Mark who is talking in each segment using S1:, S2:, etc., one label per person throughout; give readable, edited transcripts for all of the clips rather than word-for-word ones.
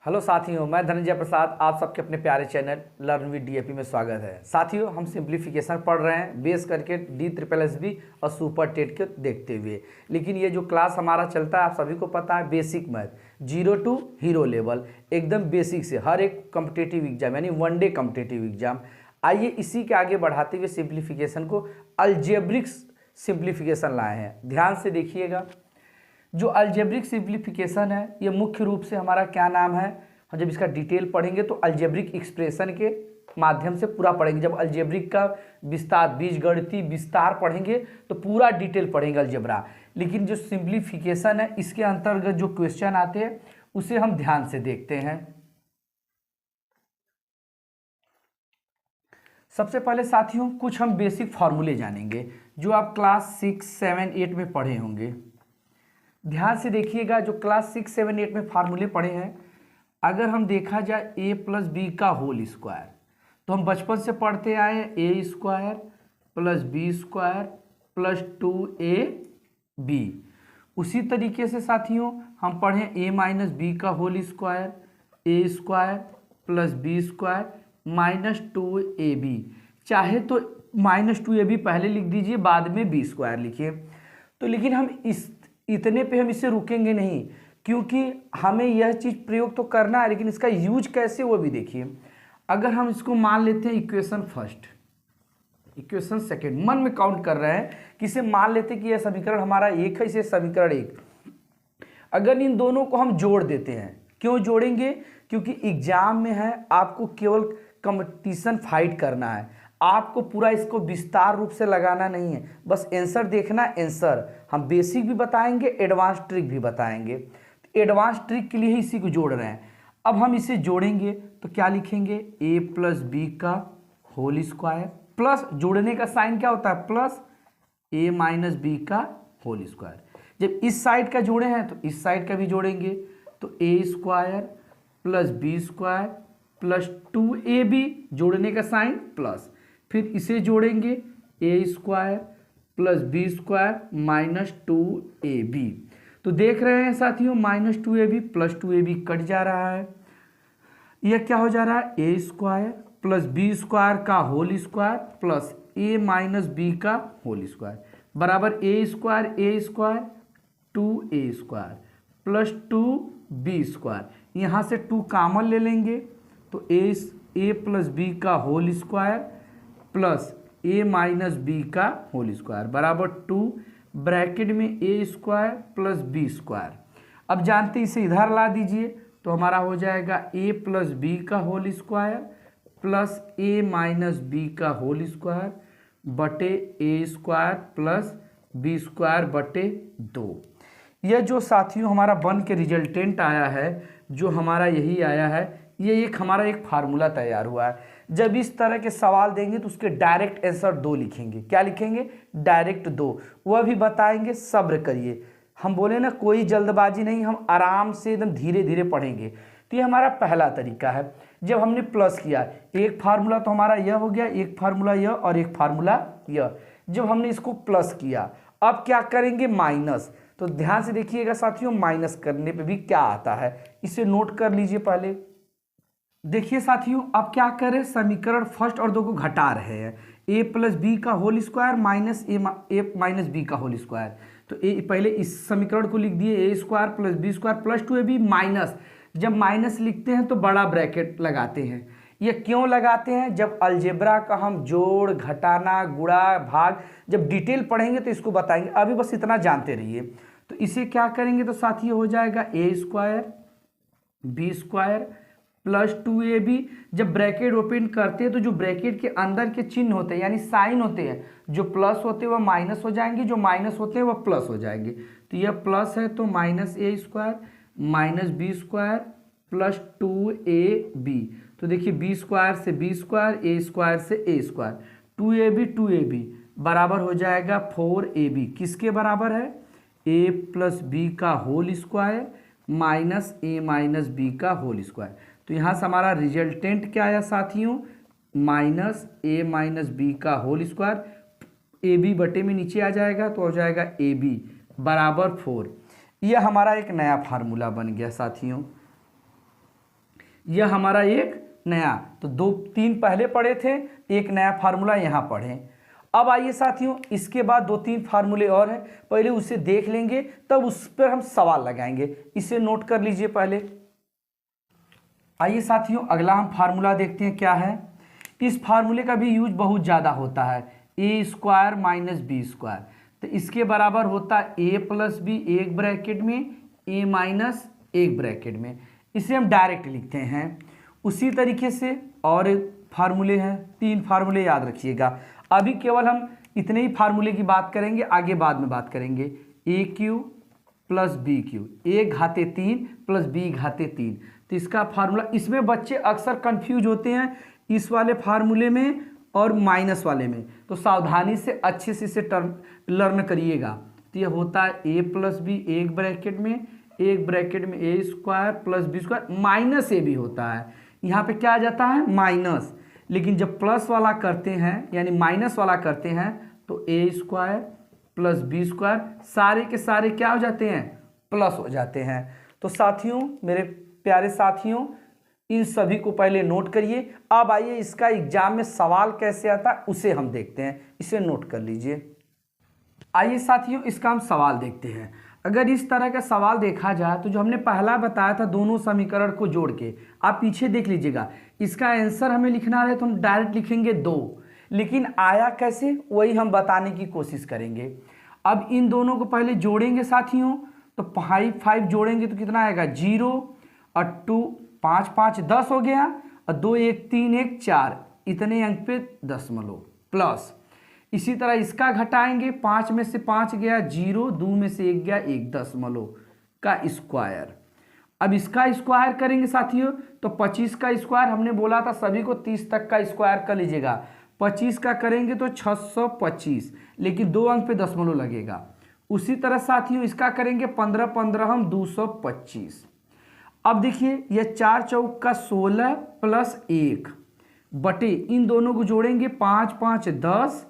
S1: Hello साथियों, मैं धनंजय प्रसाद आप सबके अपने प्यारे चैनल लर्न विद डीएपी में स्वागत है। साथियों, हम सिंप्लीफिकेशन पढ़ रहे हैं बेस करके डी ट्रिपल एस बी और सुपर टेट के देखते हुए। लेकिन ये जो क्लास हमारा चलता है आप सभी को पता है, basic math 0 to hero level, एकदम बेसिक से हर एक कॉम्पिटिटिव एग्जाम यानी वनडे कॉम्पिटिटिव एग्जाम। आइए इसी के आगे बढ़ाते हुए सिंप्लीफिकेशन को अलजेब्रिक सिंप्लीफिकेशन लाए हैं। ध्यान से देखिएगा, जो अलजेब्रिक सिंप्लीफिकेशन है ये मुख्य रूप से हमारा क्या नाम है, हम जब इसका डिटेल पढ़ेंगे तो अलजेब्रिक एक्सप्रेशन के माध्यम से पूरा पढ़ेंगे। जब अलजेब्रिक का विस्तार, बीजगणितीय विस्तार पढ़ेंगे तो पूरा डिटेल पढ़ेंगे अलजेब्रा। लेकिन जो सिंप्लीफिकेशन है इसके अंतर्गत जो क्वेश्चन आते हैं उसे हम ध्यान से देखते हैं। सबसे पहले साथियों कुछ हम बेसिक फॉर्मूले जानेंगे जो आप क्लास 6, 7, 8 में पढ़े होंगे। ध्यान से देखिएगा, जो क्लास 6, 7, 8 में फार्मूले पढ़े हैं, अगर हम देखा जाए a प्लस बी का होल स्क्वायर, तो हम बचपन से पढ़ते आए A square plus B square plus 2ab। उसी तरीके से साथियों हम पढ़ें a माइनस बी का whole square, A square plus B square minus 2ab। चाहे तो माइनस 2ab पहले लिख दीजिए, बाद में बी स्क्वायर लिखिए। तो लेकिन हम इतने पे हम इससे रुकेंगे नहीं, क्योंकि हमें यह चीज़ प्रयोग तो करना है, लेकिन इसका यूज कैसे वो भी देखिए। अगर हम इसको मान लेते हैं इक्वेशन फर्स्ट, इक्वेशन सेकंड, मन में काउंट कर रहे हैं कि इसे मान लेते हैं कि यह समीकरण हमारा एक है, इसे समीकरण एक। अगर इन दोनों को हम जोड़ देते हैं, क्यों जोड़ेंगे? क्योंकि एग्जाम में है आपको केवल कंपटीशन फाइट करना है, आपको पूरा इसको विस्तार रूप से लगाना नहीं है, बस आंसर देखना। आंसर हम बेसिक भी बताएंगे, एडवांस ट्रिक भी बताएंगे। एडवांस ट्रिक के लिए ही इसी को जोड़ रहे हैं। अब हम इसे जोड़ेंगे तो क्या लिखेंगे? a प्लस बी का होल स्क्वायर, प्लस जोड़ने का साइन क्या होता है? प्लस a माइनस बी का होल स्क्वायर। जब इस साइड का जोड़े हैं तो इस साइड का भी जोड़ेंगे, तो a square plus B square plus 2ab, जोड़ने का साइन प्लस, फिर इसे जोड़ेंगे a square plus B square minus 2ab। तो देख रहे हैं साथियों, minus 2ab plus 2ab cut जा रहा है। यह क्या हो जा रहा है? a square plus B square का whole square plus a minus B का होल स्क्वायर बराबर a square 2a square plus 2b square. यहाँ से 2 कॉमन ले लेंगे तो a प्लस बी का whole square plus a minus B का होल स्क्वायर बराबर 2 ब्रैकेट में a square plus B square. अब जानते इसे इधर ला दीजिए तो हमारा हो जाएगा a प्लस बी का whole square plus a minus B का होल स्क्वायर बटे a square plus B square बटे 2। यह जो साथियों हमारा बन के रिजल्टेंट आया है, जो हमारा यही आया है, ये हमारा एक फार्मूला तैयार हुआ है। जब इस तरह के सवाल देंगे तो उसके डायरेक्ट आंसर 2 लिखेंगे। क्या लिखेंगे? डायरेक्ट 2। वह भी बताएंगे, सब्र करिए। हम बोले ना, कोई जल्दबाजी नहीं, हम आराम से एकदम धीरे धीरे पढ़ेंगे। तो ये हमारा पहला तरीका है। जब हमने प्लस किया, एक फार्मूला तो हमारा यह हो गया, एक फार्मूला यह और एक फार्मूला यह। जब हमने इसको प्लस किया, अब क्या करेंगे? माइनस। तो ध्यान से देखिएगा साथियों, माइनस करने पे भी क्या आता है, इसे नोट कर लीजिए पहले। देखिए साथियों, अब क्या करें? समीकरण फर्स्ट और 2 को घटा रहे हैं। a प्लस बी का whole square minus a minus B का होल स्क्वायर। तो पहले इस समीकरण को लिख दिए, a square plus B square plus 2ab minus. जब माइनस लिखते हैं तो बड़ा ब्रैकेट लगाते हैं। ये क्यों लगाते हैं? जब अलजेब्रा का हम जोड़, घटाना, गुणा, भाग जब डिटेल पढ़ेंगे तो इसको बताएंगे, अभी बस इतना जानते रहिए। तो इसे क्या करेंगे तो साथियों हो जाएगा a square b square plus 2ab। जब ब्रैकेट ओपन करते हैं तो जो ब्रैकेट के अंदर के चिन्ह होते हैं यानी साइन होते हैं, जो प्लस होते हैं वह माइनस हो जाएंगे, जो माइनस होते हैं वह प्लस हो जाएंगे। तो यह प्लस है तो minus a square minus b square plus 2ab। तो देखिए b स्क्वायर से b स्क्वायर, a स्क्वायर से a स्क्वायर, 2ab बराबर हो जाएगा 4ab। किसके बराबर है? a प्लस बी का whole square minus a minus B का होल स्क्वायर। तो यहाँ से हमारा रिजल्टेंट क्या आया साथियों? माइनस a माइनस बी का होल स्क्वायर, ए बी बटे में नीचे आ जाएगा तो हो जाएगा ए बी बराबर 4। यह हमारा एक नया फार्मूला बन गया साथियों। यह हमारा एक नया, तो 2-3 पहले पढ़े थे, एक नया फार्मूला यहाँ पढ़ें। अब आइए साथियों, इसके बाद 2-3 फार्मूले और हैं, पहले उसे देख लेंगे तब उस पर हम सवाल लगाएंगे। इसे नोट कर लीजिए पहले। आइए साथियों, अगला हम फार्मूला देखते हैं क्या है। इस फार्मूले का भी यूज बहुत ज़्यादा होता है, A square minus b square. तो इसके बराबर होता है ए प्लस बी एक ब्रैकेट में, ए माइनस एक ब्रैकेट में। इसे हम डायरेक्ट लिखते हैं। उसी तरीके से और फार्मूले हैं, 3 फार्मूले याद रखिएगा। अभी केवल हम इतने ही फार्मूले की बात करेंगे, आगे बाद में बात करेंगे। ए क्यू प्लस बी क्यू, ए घाते 3 प्लस बी घाते 3। तो इसका फार्मूला, इसमें बच्चे अक्सर कंफ्यूज होते हैं इस वाले फार्मूले में और माइनस वाले में, तो सावधानी से अच्छे से इसे टर्म लर्न करिएगा। तो यह होता है ए प्लस बी एक ब्रैकेट में A square plus B square minus A भी होता है। यहाँ पे क्या आ जाता है माइनस, लेकिन जब प्लस वाला करते हैं यानी माइनस वाला करते हैं तो ए स्क्वायर प्लस बी स्क्वायर सारे के सारे क्या हो जाते हैं, प्लस हो जाते हैं। तो साथियों, मेरे प्यारे साथियों, इन सभी को पहले नोट करिए। अब आइए इसका एग्जाम में सवाल कैसे आता है उसे हम देखते हैं, इसे नोट कर लीजिए। आइए साथियों, इसका हम सवाल देखते हैं। अगर इस तरह का सवाल देखा जाए तो जो हमने पहला बताया था दोनों समीकरण को जोड़ के, आप पीछे देख लीजिएगा। इसका आंसर हमें लिखना रहे तो हम डायरेक्ट लिखेंगे 2, लेकिन आया कैसे वही हम बताने की कोशिश करेंगे। अब इन दोनों को पहले जोड़ेंगे साथियों, तो 5 जोड़ेंगे तो कितना आएगा 0 और 2 5 5 10 हो गया, और 2 1 3 1 4, इतने अंक पे दशमलव प्लस। इसी तरह इसका घटाएंगे, 5 में से 5 गया 0, 2 में से 1 गया 1 दशमलव का स्क्वायर। अब इसका स्क्वायर करेंगे साथियों तो 25 का स्क्वायर, हमने बोला था सभी को 30 तक का स्क्वायर कर लीजिएगा। 25 का करेंगे तो 625, लेकिन 2 अंक पे दशमलव लगेगा। उसी तरह साथियों इसका करेंगे 15 15 हम 225। अब देखिए यह 4 चौक का 16 प्लस 1 बटे इन दोनों को जोड़ेंगे 5 5 10,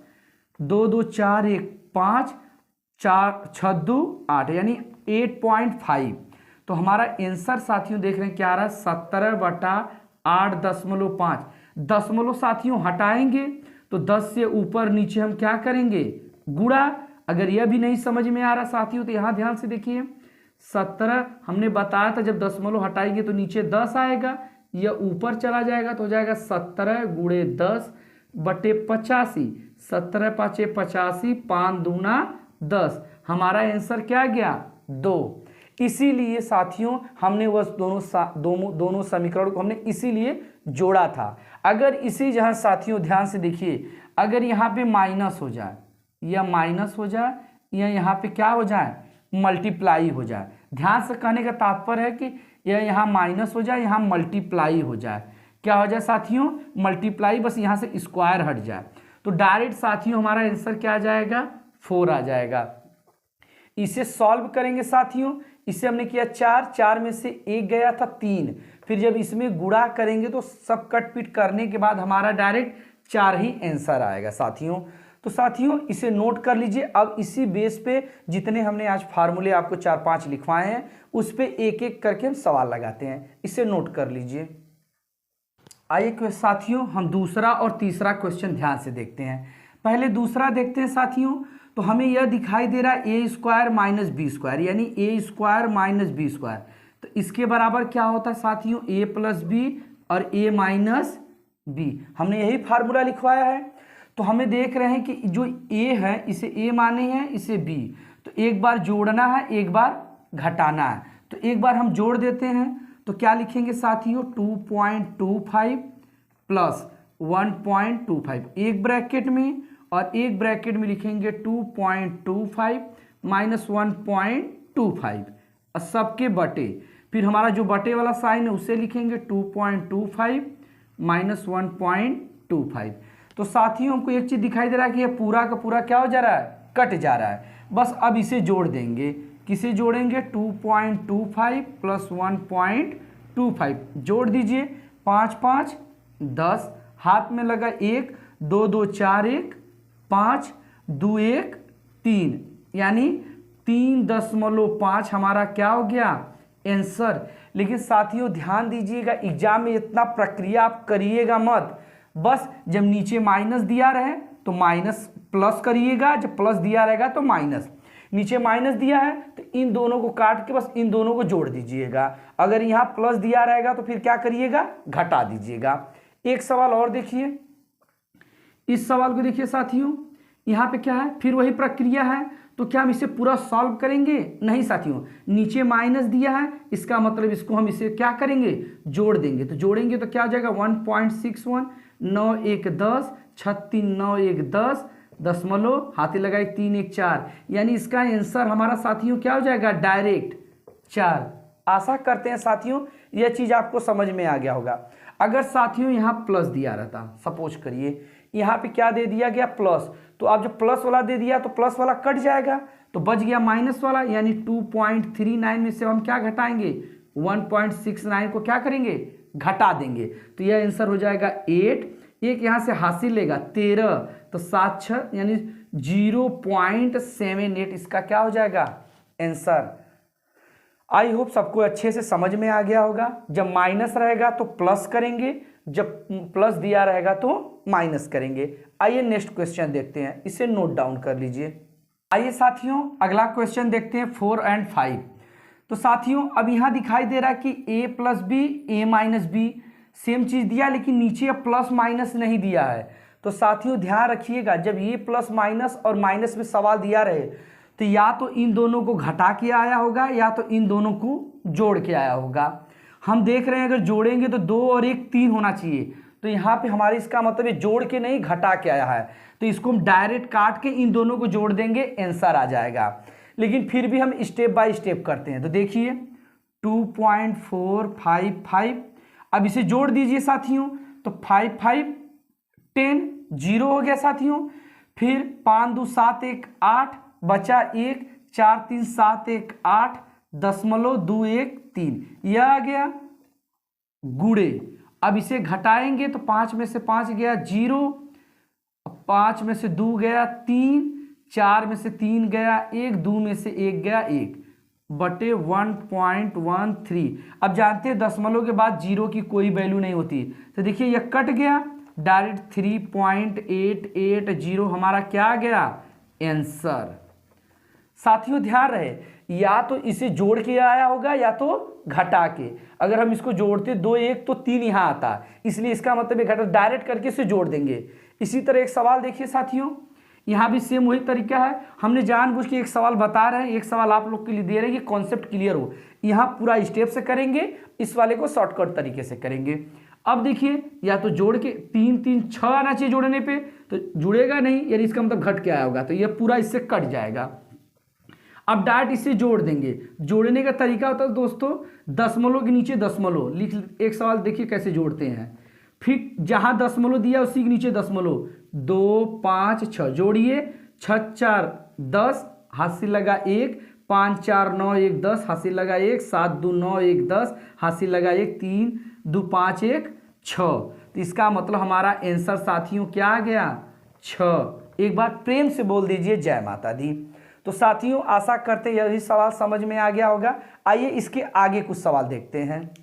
S1: 2 2 4 1 5, 4 6 2 8 यानी 8.5। तो हमारा आंसर साथियों देख रहे हैं क्या आ रहा है 17/8.5। दशमलव साथियों हटाएंगे तो 10 से ऊपर नीचे हम क्या करेंगे गुणा। अगर यह भी नहीं समझ में आ रहा साथियों तो यहाँ ध्यान से देखिए, 17 हमने बताया था जब दशमलव हटाएंगे तो नीचे 10 आएगा, यह ऊपर चला जाएगा तो हो जाएगा 17 गुणे 10 बटे 85। 17 5 85, 5 दूना 10। हमारा आंसर क्या गया 2। इसीलिए साथियों हमने वह दोनों समीकरण को हमने इसीलिए जोड़ा था। अगर इसी जहां साथियों ध्यान से देखिए, अगर यहाँ पे माइनस हो जाए या माइनस हो जाए या यहाँ पे क्या हो जाए मल्टीप्लाई हो जाए, ध्यान से कहने का तात्पर्य है कि यह यहाँ माइनस हो जाए यहाँ मल्टीप्लाई हो जाए, क्या हो जाए साथियों मल्टीप्लाई, बस यहाँ से स्क्वायर हट जाए तो डायरेक्ट साथियों हमारा आंसर क्या आ जाएगा 4 आ जाएगा। इसे सॉल्व करेंगे साथियों, इसे हमने किया 4 में से 1 गया था 3, फिर जब इसमें गुणा करेंगे तो सब कट पीट करने के बाद हमारा डायरेक्ट 4 ही आंसर आएगा साथियों। तो साथियों इसे नोट कर लीजिए। अब इसी बेस पे जितने हमने आज फार्मूले आपको 4-5 लिखवाए हैं उस पे एक एक करके हम सवाल लगाते हैं, इसे नोट कर लीजिए। आइए साथियों हम दूसरा और तीसरा क्वेश्चन ध्यान से देखते हैं। पहले दूसरा देखते हैं साथियों, तो हमें यह दिखाई दे रहा है A square minus b square यानी ए स्क्वायर माइनस बी स्क्वायर। तो इसके बराबर क्या होता है साथियों ए प्लस बी और ए माइनस बी, हमने यही फार्मूला लिखवाया है। तो हमें देख रहे हैं कि जो ए है इसे ए माने हैं इसे बी, तो एक बार जोड़ना है एक बार घटाना है, तो एक बार हम जोड़ देते हैं तो क्या लिखेंगे साथियों 2.25 प्लस 1.25 एक ब्रैकेट में, और एक ब्रैकेट में लिखेंगे 2.25 माइनस 1.25 और सबके बटे, फिर हमारा जो बटे वाला साइन है उसे लिखेंगे 2.25 माइनस 1.25। तो साथियों हमको एक चीज़ दिखाई दे रहा है कि यह पूरा का पूरा क्या हो जा रहा है कट जा रहा है। बस अब इसे जोड़ देंगे, किसे जोड़ेंगे 2.25 प्लस 1.25 जोड़ दीजिए, 5 5 10, हाथ में लगा 1, 2 2 4 1, 5 2 1 3 यानी 3.5 हमारा क्या हो गया आंसर। लेकिन साथियों ध्यान दीजिएगा, एग्जाम में इतना प्रक्रिया आप करिएगा मत। बस जब नीचे माइनस दिया रहे तो माइनस प्लस करिएगा, जब प्लस दिया रहेगा तो माइनस। नीचे माइनस दिया है तो इन दोनों को काट के बस इन दोनों को जोड़ दीजिएगा। अगर यहाँ प्लस दिया रहेगा तो फिर क्या करिएगा, घटा दीजिएगा। एक सवाल और देखिए, इस सवाल को देखिए साथियों, यहाँ पे क्या है, फिर वही प्रक्रिया है। तो क्या हम इसे पूरा सॉल्व करेंगे? नहीं साथियों, नीचे माइनस दिया है, इसका मतलब इसको हम इसे क्या करेंगे, जोड़ देंगे। तो जोड़ेंगे तो क्या हो जाएगा, 1.61, 9 1 10, 36 9 1 10, दशमलव हाथी लगाए 3 1 4, यानी इसका आंसर हमारा साथियों क्या हो जाएगा, डायरेक्ट 4। आशा करते हैं साथियों यह चीज़ आपको समझ में आ गया होगा। अगर साथियों यहाँ प्लस दिया रहता, सपोज करिए यहाँ पे क्या दे दिया गया, प्लस, तो आप जब प्लस वाला दे दिया तो प्लस वाला कट जाएगा, तो बच गया माइनस वाला, यानी 2.39 में से हम क्या घटाएंगे, 1.69 को क्या करेंगे, घटा देंगे। तो यह आंसर हो जाएगा 8। एक यहाँ से हासिल लेगा 13, तो 7 6 यानी 0.78 इसका क्या हो जाएगा, आंसर। आई होप सबको अच्छे से समझ में आ गया होगा। जब माइनस रहेगा तो प्लस करेंगे, जब प्लस दिया रहेगा तो माइनस करेंगे। आइए नेक्स्ट क्वेश्चन देखते हैं, इसे नोट डाउन कर लीजिए। आइए साथियों अगला क्वेश्चन देखते हैं 4 और 5। तो साथियों अब यहाँ दिखाई दे रहा है कि a plus b, a minus b, same चीज दिया लेकिन नीचे अब प्लस माइनस नहीं दिया है। तो साथियों ध्यान रखिएगा, जब ये प्लस माइनस और माइनस में सवाल दिया रहे तो या तो इन दोनों को घटा के आया होगा या तो इन दोनों को जोड़ के आया होगा। हम देख रहे हैं अगर जोड़ेंगे तो 2 और 1 3 होना चाहिए, तो यहाँ पे हमारे इसका मतलब ये जोड़ के नहीं घटा के आया है, तो इसको हम डायरेक्ट काट के इन दोनों को जोड़ देंगे, आंसर आ जाएगा। लेकिन फिर भी हम स्टेप बाय स्टेप करते हैं। तो देखिए 2.455, अब इसे जोड़ दीजिए साथियों, तो 5 5 10 0 हो गया साथियों। फिर 5 2 7 1 8, बचा 1, 4 3 7 1 8, 0.213, यह आ गया गुणे। अब इसे घटाएंगे तो 5 में से 5 गया 0, 5 में से 2 गया 3, 4 में से 3 गया 1, 2 में से 1 गया 1 बटे 1.13। अब जानते हैं दशमलव के बाद 0 की कोई वैल्यू नहीं होती, तो देखिए यह कट गया, डायरेक्ट 3.880 हमारा क्या आ गया, आंसर। साथियों ध्यान रहे, या तो इसे जोड़ के आया होगा या तो घटा के। अगर हम इसको जोड़ते 2 1 तो 3 यहाँ आता, इसलिए इसका मतलब ये घटा, डायरेक्ट करके इसे जोड़ देंगे। इसी तरह एक सवाल देखिए साथियों, यहाँ भी सेम वही तरीका है। हमने जानबूझ के एक सवाल बता रहे हैं, एक सवाल आप लोग के लिए दे रहे हैं कि कॉन्सेप्ट क्लियर हो। यहाँ पूरा स्टेप से करेंगे, इस वाले को शॉर्टकट तरीके से करेंगे। अब देखिए या तो जोड़ के 3 3 6 आना चाहिए जोड़ने पे, तो जुड़ेगा नहीं, यानी इसका मतलब घट के आया होगा, तो यह पूरा इससे कट जाएगा। अब डायरेक्ट इसे जोड़ देंगे। जोड़ने का तरीका होता है दोस्तों, दशमलव के नीचे दशमलव लिख, एक सवाल देखिए कैसे जोड़ते हैं। फिर जहां दशमलव दिया उसी के नीचे दशमलव, 2 5 6 जोड़िए, 6 4 10 हासिल लगा 1, 5 4 9 1 10 हासिल लगा 1, 7 2 9 1 10 हासिल लगा 1, 3 2 5 1 6। तो इसका मतलब हमारा आंसर साथियों क्या आ गया, 6। एक बार प्रेम से बोल दीजिए जय माता दी। तो साथियों आशा करते हैं यही सवाल समझ में आ गया होगा। आइए इसके आगे कुछ सवाल देखते हैं।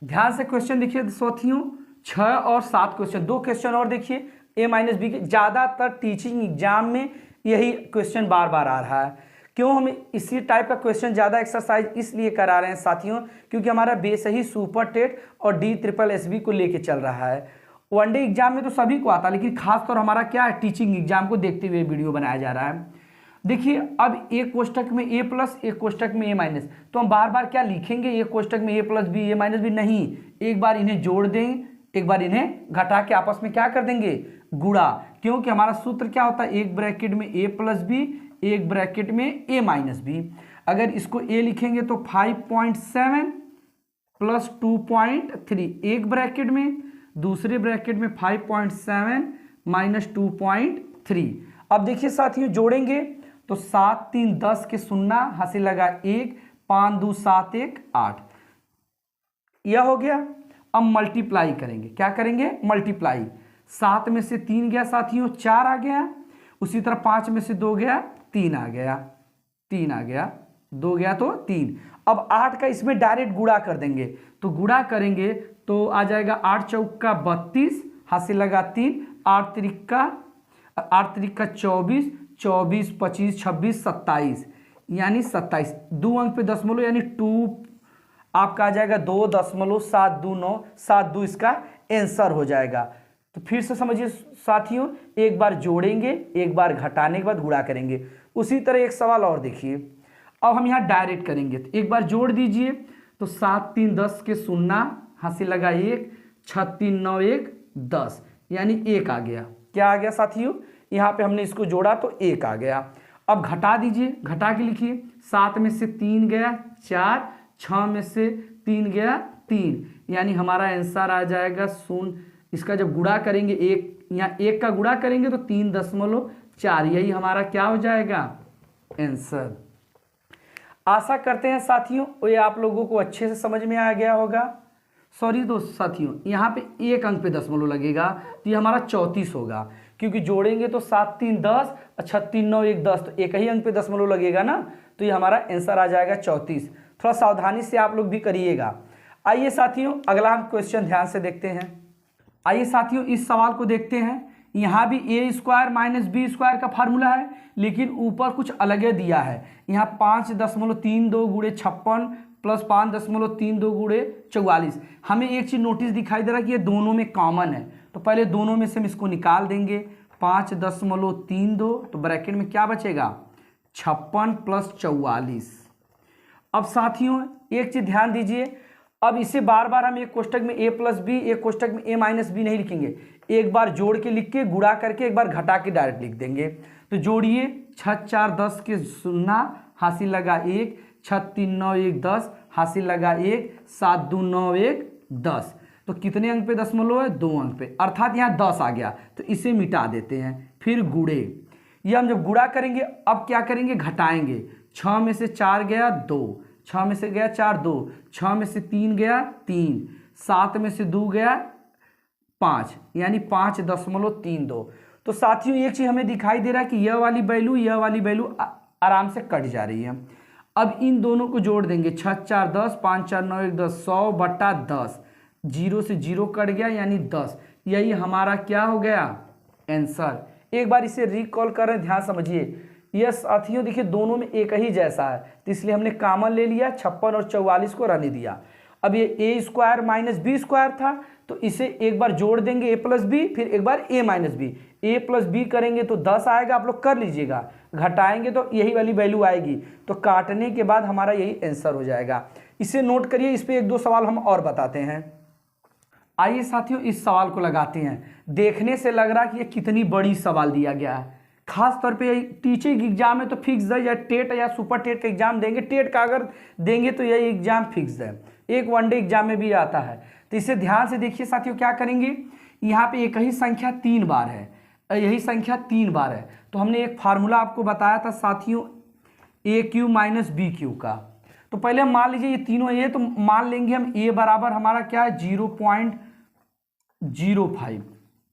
S1: ध्यान से क्वेश्चन देखिए साथियों, 6 और 7 क्वेश्चन, 2 क्वेश्चन और देखिए a माइनस बी के। ज़्यादातर टीचिंग एग्जाम में यही क्वेश्चन बार बार आ रहा है। क्यों हम इसी टाइप का क्वेश्चन ज़्यादा एक्सरसाइज इसलिए करा रहे हैं साथियों, क्योंकि हमारा बेस ही सुपर टेट और DSSB को लेके चल रहा है। वनडे एग्जाम में तो सभी को आता, लेकिन खासतौर हमारा क्या है, टीचिंग एग्जाम को देखते हुए वीडियो बनाया जा रहा है। देखिए अब एक कोष्टक में a प्लस, एक कोष्टक में a माइनस, तो हम बार बार क्या लिखेंगे, एक कोष्टक में a plus b a minus b, नहीं, एक बार इन्हें जोड़ दें, एक बार इन्हें घटा के आपस में क्या कर देंगे, गुणा। क्योंकि हमारा सूत्र क्या होता है, एक ब्रैकेट में a प्लस बी, एक ब्रैकेट में a माइनस बी। अगर इसको a लिखेंगे तो 5.7 प्लस 2.3, एक ब्रैकेट में, दूसरे ब्रैकेट में 5.7 माइनस 2.3। अब देखिए साथियों जोड़ेंगे तो 7 3 10 के 0 हासिल लगा 1, 5 2 7 1 8, यह हो गया। अब मल्टीप्लाई करेंगे, क्या करेंगे, मल्टीप्लाई। 7 में से 3 गया साथियों, 4 आ गया। उसी तरह 5 में से 2 गया, 3 आ गया, 3 आ गया, 2 गया तो 3। अब 8 का इसमें डायरेक्ट गुणा कर देंगे, तो गुणा करेंगे तो आ जाएगा 8 चौका 32, हासिल लगा 3, 8 त्रिक का 24, 24 25 26 27, यानी 27, 2 अंक पे दशमलव यानी 2 आपका आ जाएगा 2.729, 72 इसका आंसर हो जाएगा। तो फिर से समझिए साथियों, एक बार जोड़ेंगे, एक बार घटाने के बाद गुणा करेंगे। उसी तरह एक सवाल और देखिए, अब हम यहाँ डायरेक्ट करेंगे, तो एक बार जोड़ दीजिए, तो 7 3 10 के 0, हासिल लगा 1, 6 3 9 1 10, यानी 1 आ गया। क्या आ गया साथियों, यहाँ पे हमने इसको जोड़ा तो 1 आ गया। अब घटा दीजिए, घटा के लिखिए, 7 में से 3 गया 4, 6 में से 3 गया 3, यानी हमारा आंसर आ जाएगा 0। इसका जब गुणा करेंगे, एक यहाँ 1 का गुणा करेंगे तो 3.4, यही हमारा क्या हो जाएगा, आंसर। आशा करते हैं साथियों ये आप लोगों को अच्छे से समझ में आ गया होगा। सॉरी दोस्त साथियों, यहाँ पे 1 अंक पे दशमलव लगेगा, तो ये हमारा 34 होगा, क्योंकि जोड़ेंगे तो 7 3 10, 6 3 9 1 10, तो एक ही अंक पे दशमलव लगेगा ना, तो ये हमारा आंसर आ जाएगा 34। थोड़ा सावधानी से आप लोग भी करिएगा। आइए साथियों, अगला हम क्वेश्चन ध्यान से देखते हैं। आइए साथियों, इस सवाल को देखते हैं। यहाँ भी a square minus b square का फार्मूला है, लेकिन ऊपर कुछ अलग दिया है। यहाँ 5.32 गुणे 56 प्लस 5.32 गुणे 44। हमें एक चीज़ नोटिस दिखाई दे रहा है कि ये दोनों में कॉमन है, तो पहले दोनों में से हम इसको निकाल देंगे। 5.32, तो ब्रैकेट में क्या बचेगा, 56 प्लस 44। अब साथियों एक चीज़ ध्यान दीजिए, अब इसे बार बार हम एक कोष्टक में a प्लस बी, एक कोष्टक में a माइनस बी नहीं लिखेंगे, एक बार जोड़ के लिख के, गुणा करके एक बार घटा के डायरेक्ट लिख देंगे। तो जोड़िए, 6 4 10 के 0, हासिल लगा 1, 6 3 9 1 10, हासिल लगा 1, 7 2 9 1 10। तो कितने अंक पे दशमलव है, 2 अंक पे, अर्थात यहाँ 10 आ गया, तो इसे मिटा देते हैं। फिर गुणे, ये हम जब गुणा करेंगे अब क्या करेंगे, घटाएंगे। 6 में से 4 गया 2, 6 में से गया 4 2, 6 में से 3 गया 3, 7 में से 2 गया 5, यानी 5.32। तो साथियों एक चीज़ हमें दिखाई दे रहा है कि यह वाली वैल्यू आराम से कट जा रही है। अब इन दोनों को जोड़ देंगे, 6 4 10, 5 4 9 1 10, 100/10, 0 से 0 कट गया यानी 10, यही हमारा क्या हो गया, आंसर। एक बार इसे रिकॉल कर रहे हैं, ध्यान समझिए। यह साथियों देखिए दोनों में एक ही जैसा है, तो इसलिए हमने कॉमन ले लिया, 56 और 44 को रहने दिया। अब ये a square minus b square था, तो इसे एक बार जोड़ देंगे a प्लस बी, फिर एक बार a minus b, a plus b करेंगे तो 10 आएगा, आप लोग कर लीजिएगा। घटाएंगे तो यही वाली वैल्यू आएगी, तो काटने के बाद हमारा यही आंसर हो जाएगा। इसे नोट करिए, इस पर 1 2 सवाल हम और बताते हैं। आइए साथियों इस सवाल को लगाते हैं। देखने से लग रहा है कि ये कितनी बड़ी सवाल दिया गया है, खास तौर पे टीचिंग एग्जाम है तो फिक्स है, या टेट या सुपर टेट का एग्जाम देंगे, टेट का अगर देंगे तो यही एग्जाम फिक्स है, एक वनडे एग्जाम में भी आता है। तो इसे ध्यान से देखिए साथियों, क्या करेंगे, यहाँ पे एक ही संख्या 3 बार है, यही संख्या 3 बार है, तो हमने एक फार्मूला आपको बताया था साथियों a³ माइनस b³ का। तो पहले हम मान लीजिए ये तीनों ये, तो मान लेंगे हम a बराबर हमारा क्या है 0.05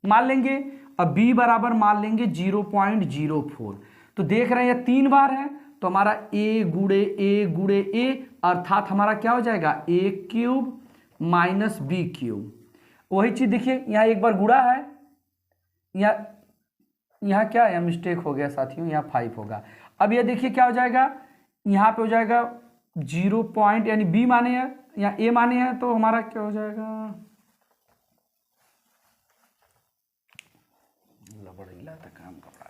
S1: मान लेंगे, अब b बराबर मान लेंगे 0.04। तो देख रहे हैं ये 3 बार है, तो हमारा a गुणे a अर्थात हमारा क्या हो जाएगा a³ माइनस b³। वही चीज देखिए यहाँ एक बार गुणा है, यहाँ क्या है, मिस्टेक हो गया साथियों, यहाँ 5 होगा। अब ये देखिए क्या हो जाएगा, यहाँ पे हो जाएगा 0 पॉइंट, यानी b माने हैं या a माने हैं, तो हमारा क्या हो जाएगा, काम कपड़ा।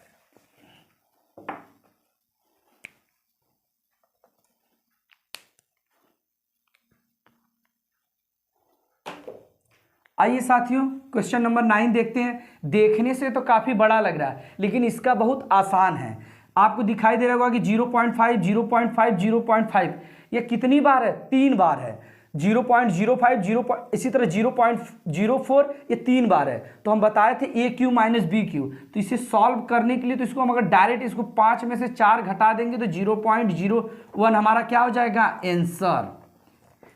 S1: आइए साथियों क्वेश्चन नंबर 9 देखते हैं। देखने से तो काफी बड़ा लग रहा है, लेकिन इसका बहुत आसान है। आपको दिखाई दे रहा होगा कि 0.5 0.5 0.5 ये कितनी बार है, 3 बार है। 0.05 इसी तरह 0.04 ये 3 बार है। तो हम बताए थे a³ माइनस b³। तो इसे सॉल्व करने के लिए तो इसको हम अगर डायरेक्ट इसको 5 में से 4 घटा देंगे तो 0.01 हमारा क्या हो जाएगा, आंसर।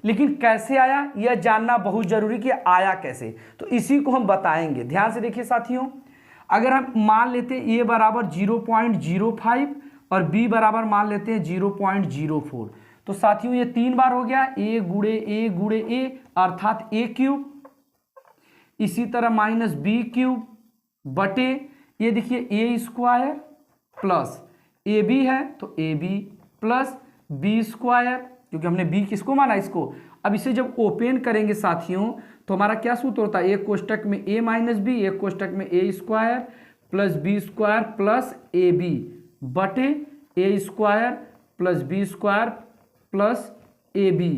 S1: लेकिन कैसे आया यह जानना बहुत जरूरी कि आया कैसे, तो इसी को हम बताएंगे। ध्यान से देखिए साथियों, अगर हम मान लेते हैं a बराबर 0.05 और b बराबर मान लेते हैं 0.04, तो साथियों ये 3 बार हो गया, ए गुड़े ए अर्थात ए क्यूब, इसी तरह माइनस बी क्यूब बटे ये देखिए a square plus A b है तो a B plus B square, क्योंकि हमने बी किसको माना इसको। अब इसे जब ओपन करेंगे साथियों तो हमारा क्या सूत्र होता है, एक कोष्टक में ए माइनस बी, एक कोष्टक में A square plus B square plus A B बटे A square plus B square plus A B.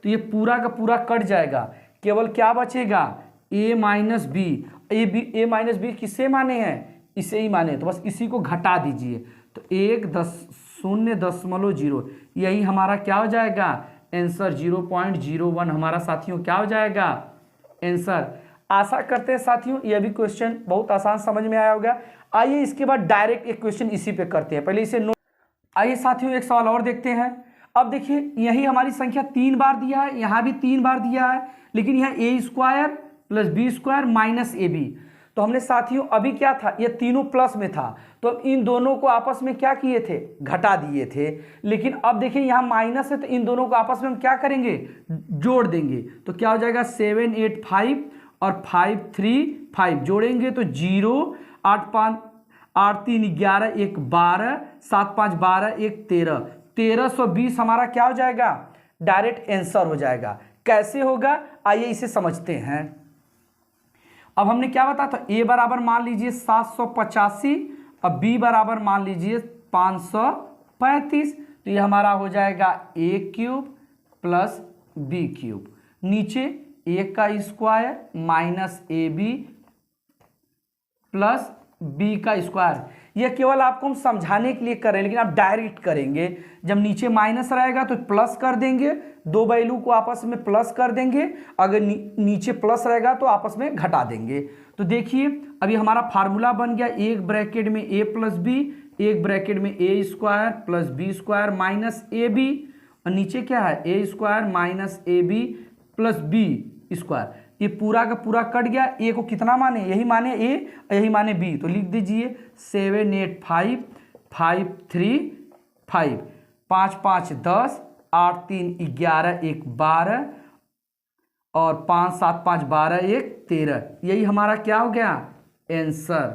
S1: तो ये पूरा का पूरा कट जाएगा, केवल क्या बचेगा, ए माइनस बी। ए माइनस बी किससे माने हैं, इसे ही माने, तो बस इसी को घटा दीजिए तो 1.0.0 यही हमारा क्या हो जाएगा आंसर, 0.01 हमारा साथियों क्या हो जाएगा आंसर। आशा करते हैं साथियों यह भी क्वेश्चन बहुत आसान समझ में आया होगा। आइए इसके बाद डायरेक्ट एक क्वेश्चन इसी पे करते हैं, पहले इसे नोट। आइए साथियों एक सवाल और देखते हैं। अब देखिए यही हमारी संख्या 3 बार दिया है, यहाँ भी 3 बार दिया है, लेकिन यहाँ A square plus B square minus A B. तो हमने साथियों अभी क्या था, ये तीनों प्लस में था तो इन दोनों को आपस में क्या किए थे, घटा दिए थे। लेकिन अब देखिए यहाँ माइनस है तो इन दोनों को आपस में हम क्या करेंगे, जोड़ देंगे। तो क्या हो जाएगा 7 8 5 और 5 3 5 जोड़ेंगे तो 0 8 5 8 3 11 1 12 7 5 12 1 13 1320 हमारा क्या हो जाएगा, डायरेक्ट आंसर हो जाएगा। कैसे होगा आइए इसे समझते हैं। अब हमने क्या बताया था, ए बराबर मान लीजिए 785 और बी बराबर मान लीजिए 535। तो ये हमारा हो जाएगा a cube plus b cube, नीचे ए का square minus A B plus B का स्क्वायर। यह केवल आपको हम समझाने के लिए कर रहे हैं, लेकिन आप डायरेक्ट करेंगे। जब नीचे माइनस रहेगा तो प्लस कर देंगे, दो वैल्यू को आपस में प्लस कर देंगे, अगर नीचे प्लस रहेगा तो आपस में घटा देंगे। तो देखिए अभी हमारा फार्मूला बन गया, एक ब्रैकेट में ए प्लस बी, एक ब्रैकेट में A square plus B square minus A B, और नीचे क्या है A square minus A B plus B square. ये पूरा का पूरा कट गया, ए को कितना माने, यही माने ए यही माने बी। तो लिख दीजिए 7 8 5 5 3 5 5 5 10 8 3 11 1 12 और 5 7 5 12 1 13। यही हमारा क्या हो गया आंसर।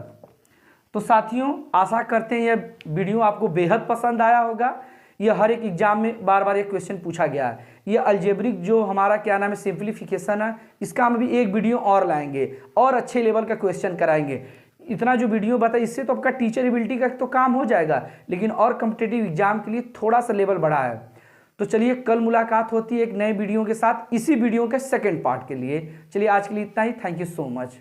S1: तो साथियों आशा करते हैं यह वीडियो आपको बेहद पसंद आया होगा। यह हर एक एग्जाम में बार बार एक क्वेश्चन पूछा गया है। ये अलजेब्रिक जो हमारा क्या नाम है सिंप्लीफिकेशन है, इसका हम अभी एक वीडियो और लाएंगे और अच्छे लेवल का क्वेश्चन कराएंगे। इतना जो वीडियो बताया इससे तो आपका टीचर एबिलिटी का तो काम हो जाएगा, लेकिन और कॉम्पिटिटिव एग्जाम के लिए थोड़ा सा लेवल बढ़ा है। तो चलिए कल मुलाकात होती है एक नए वीडियो के साथ, इसी वीडियो के सेकेंड पार्ट के लिए। चलिए आज के लिए इतना ही, थैंक यू सो मच।